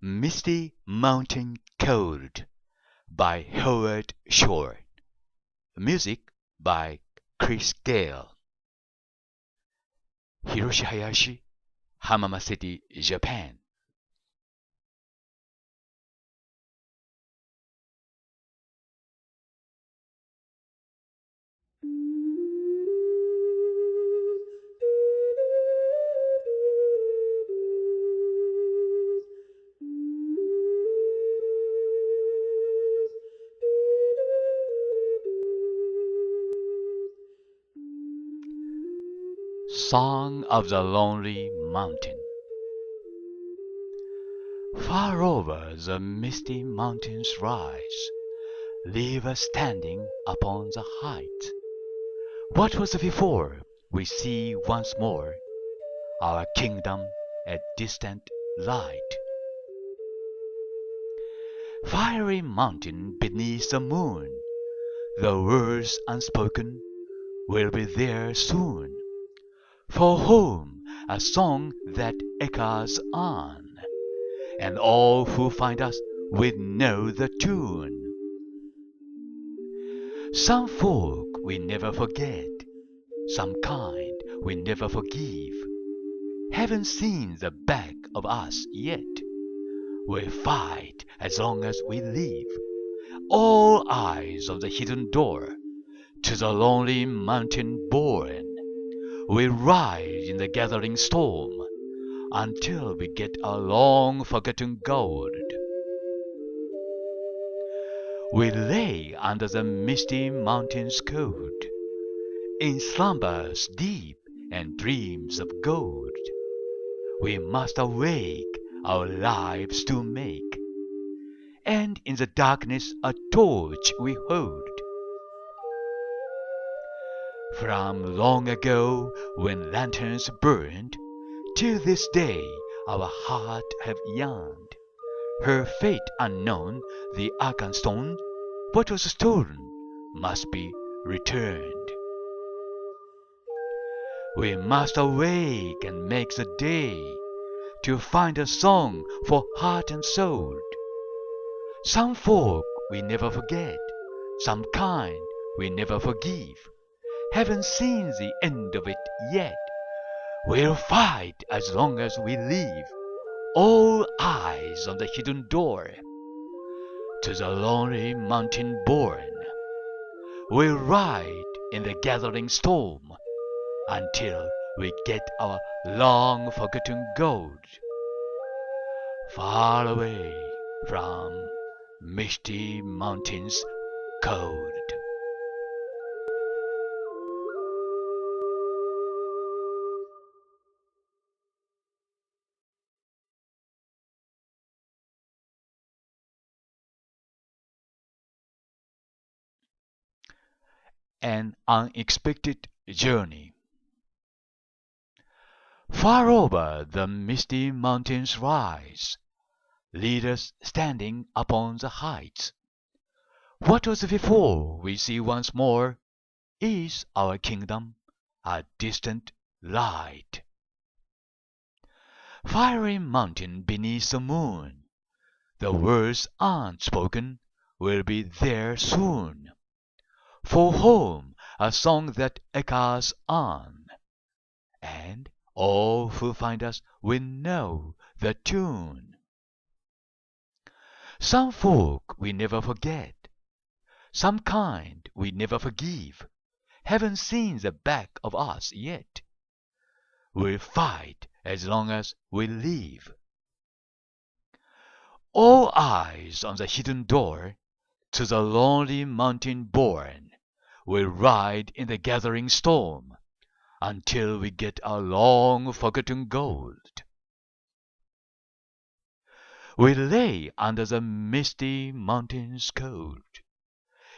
Misty Mountain Cold by Howard Shore. Music by Chris Gale. Hiroshi Hayashi, Hamamatsu-city, Japan. Song of the Lonely Mountain. Far over the misty mountains rise, leave us standing upon the height. What was before we see once more, our kingdom a distant light. Fiery mountain beneath the moon, the words unspoken will be there soon. For whom a song that echoes on, and all who find us will know the tune. Some folk we never forget, some kind we never forgive. Haven't seen the back of us yet. We'll fight as long as we live. All eyes on the hidden door, to the lonely mountain borne. We ride in the gathering storm until we get our long forgotten gold. We lay under the misty mountains cold, in slumbers deep and dreams of gold. We must awake our lives to make, and in the darkness a torch we hold. From long ago when lanterns burned, till this day our heart have yearned. Her fate unknown, the argan stone, what was stolen must be returned. We must awake and make the day, to find a song for heart and soul. Some folk we never forget, some kind we never forgive. Haven't seen the end of it yet. We'll fight as long as we live. All eyes on the hidden door, to the lonely mountain borne. We'll ride in the gathering storm until we get our long forgotten gold. Far away from Misty Mountains cold. An unexpected journey. Far over the misty mountains rise, lead us standing upon the heights. What was before we see once more, is our kingdom a distant light. Fiery mountain beneath the moon, the words unspoken will be there soon. For home a song that echoes on, and all who find us will know the tune. Some folk we never forget, some kind we never forgive. Haven't seen the back of us yet. We'll fight as long as we live. All eyes on the hidden door, to the lonely mountain borne. We'll ride in the gathering storm until we get our long forgotten gold. We lay under the misty mountains cold,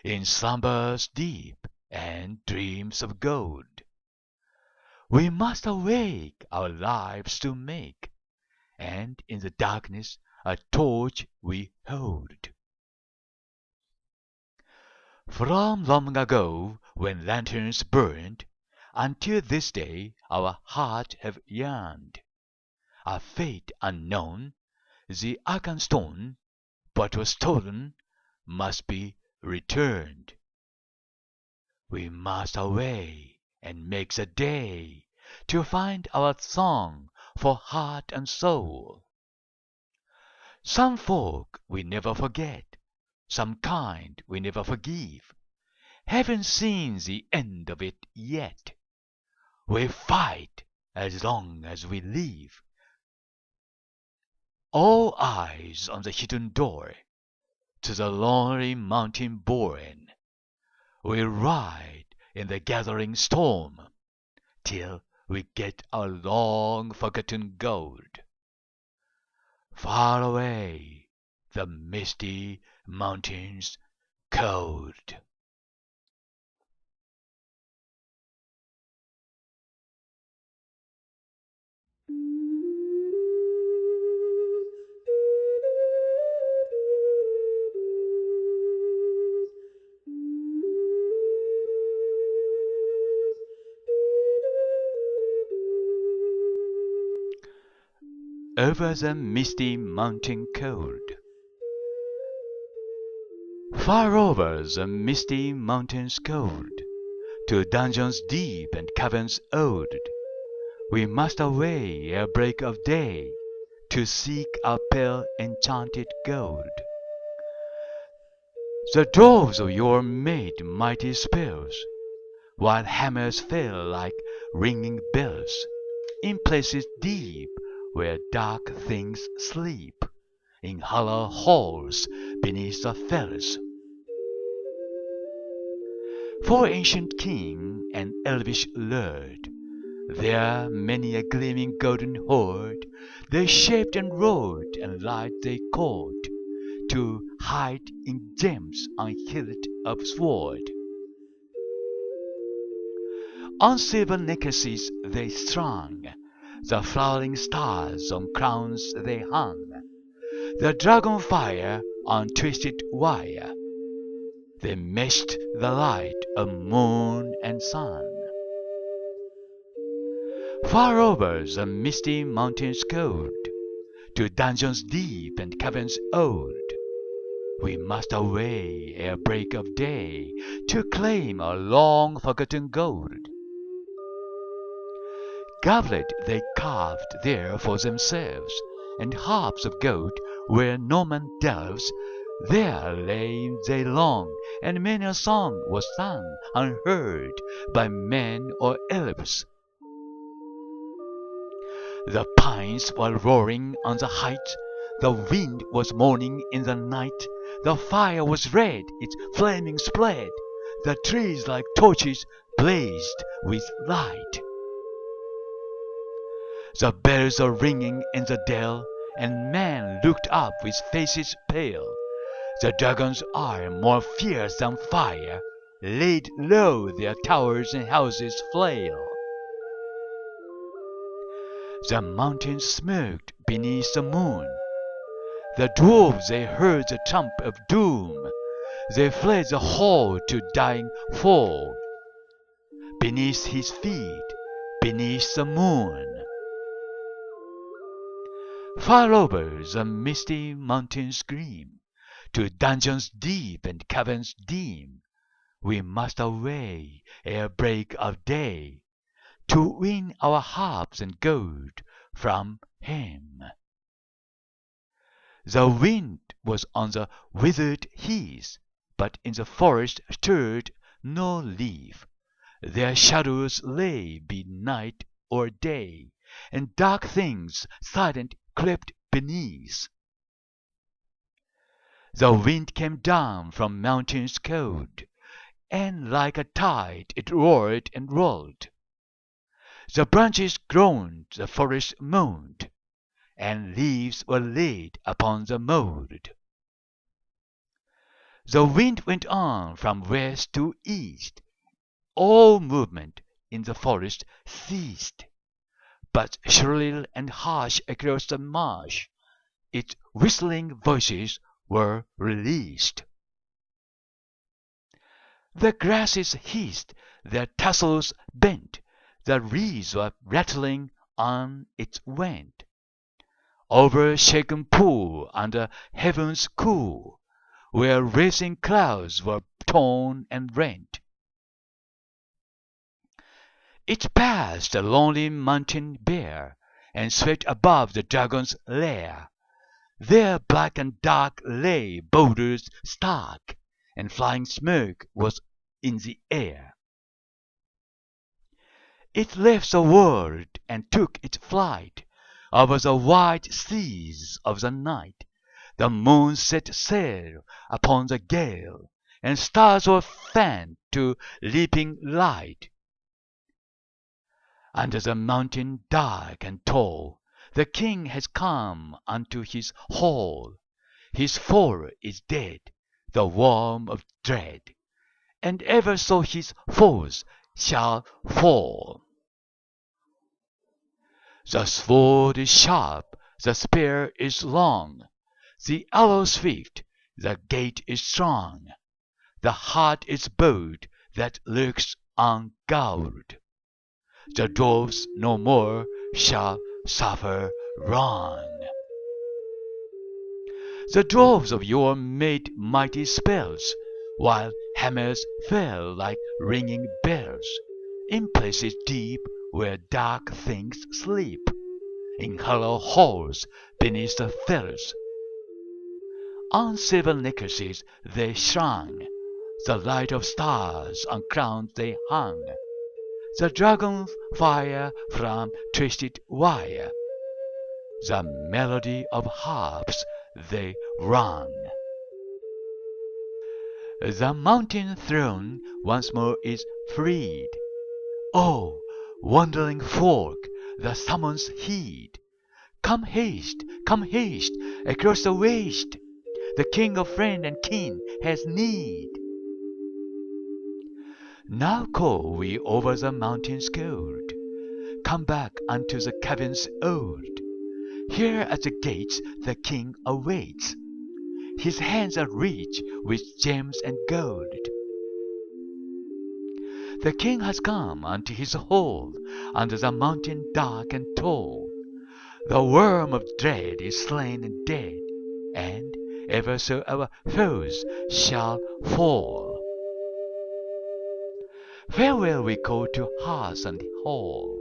in slumbers deep and dreams of gold. We must awake our lives to make, and in the darkness a torch we hold. From long ago when lanterns burned, until this day our heart have yearned. A fate unknown, the Akan stone, what was stolen, must be returned. We must away and make the day to find our song for heart and soul. Some folk we never forget, some kind we never forgive. Haven't seen the end of it yet. We fight as long as we live. All eyes on the hidden door to the lonely mountain borne. We ride in the gathering storm till we get our long forgotten gold. Far away, the misty mountains cold. Over the misty mountain cold. Far over the misty mountains cold, to dungeons deep and caverns old, we must away ere break of day, to seek our pale enchanted gold. The dwarves of yore made mighty spells, while hammers fell like ringing bells, in places deep where dark things sleep, in hollow halls beneath the fells. For ancient king and elvish lord, there many a gleaming golden hoard, they shaped and wrought and light they called, to hide in gems on hilt of sword. On silver necklaces they strung, the flowering stars on crowns they hung, the dragon fire on twisted wire. They meshed the light of moon and sun. Far over the misty mountains cold, to dungeons deep and caverns old, we must away ere break of day, to claim our long forgotten gold. Goblet they carved there for themselves, and harps of gold where no man delves. There lay they long, and many a song was sung unheard by men or elves. The pines were roaring on the height, the wind was moaning in the night, the fire was red, its flaming spread, the trees like torches blazed with light. The bells are ringing in the dell, and men looked up with faces pale. The dragon's eye, more fierce than fire, laid low their towers and houses flail. The mountains smoked beneath the moon. The dwarves they heard the trump of doom. They fled the hall to dying fall. Beneath his feet, beneath the moon. Far over the misty mountains gleam, to dungeons deep and caverns dim, we must away ere break of day, to win our harps and gold from him. The wind was on the withered heath, but in the forest stirred no leaf. Their shadows lay be night or day, and dark things silent crept beneath. The wind came down from mountains cold, and like a tide it roared and rolled. The branches groaned, the forest moaned, and leaves were laid upon the mould. The wind went on from west to east. All movement in the forest ceased, but shrill and harsh across the marsh, its whistling voices were released. The grasses hissed, their tassels bent, the reeds were rattling on its went. over shaken pool under heaven's cool, where racing clouds were torn and rent. It passed the lonely mountain bare, and swept above the dragon's lair. There black and dark lay boulders stark, and flying smoke was in the air. It left the world and took its flight over the wide seas of the night. The moon set sail upon the gale, and stars were fanned to leaping light. Under the mountain dark and tall, the king has come unto his hall. His foe is dead, the worm of dread, and ever so his foes shall fall. The sword is sharp, the spear is long, the arrow swift, the gate is strong, the heart is bold that looks unguarded. The dwarfs no more shall suffer wrong. The dwarfs of yore made mighty spells, while hammers fell like ringing bells, in places deep where dark things sleep, in hollow halls beneath the fells. On silver necklaces they shone, the light of stars on crowns they hung, the dragon's fire from twisted wire, the melody of harps they rung. The mountain throne once more is freed. Oh, wandering folk, the summons heed. Come haste, across the waste. The king of friend and kin has need. Now call we over the mountains cold. Come back unto the caverns old. Here at the gates the king awaits. His hands are rich with gems and gold. The king has come unto his hall, under the mountain dark and tall. The worm of dread is slain and dead, and ever so our foes shall fall. Farewell we call to hearth and hall.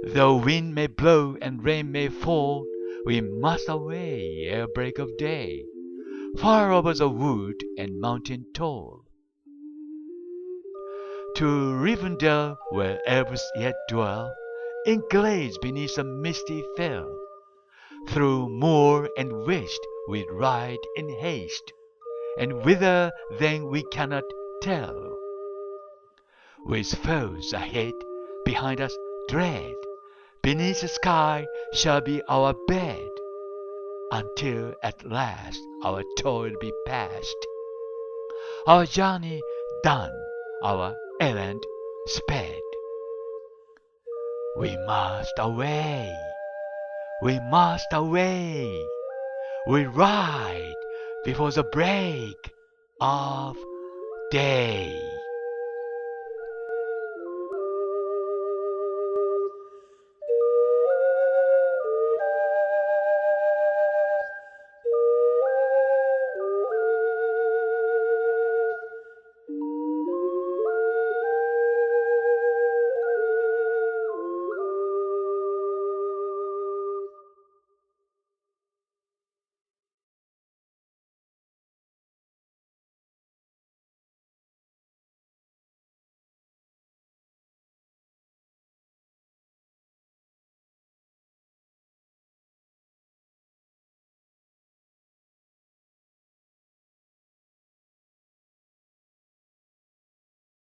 Though wind may blow and rain may fall, we must away ere break of day, far over the wood and mountain tall. To Rivendell, where elves yet dwell, in glades beneath a misty fell. Through moor and waste we ride in haste, and whither then we cannot tell. With foes ahead, behind us dread, beneath the sky shall be our bed, until at last our toil be past, our journey done, our errand sped. We must away, we must away, we ride before the break of day.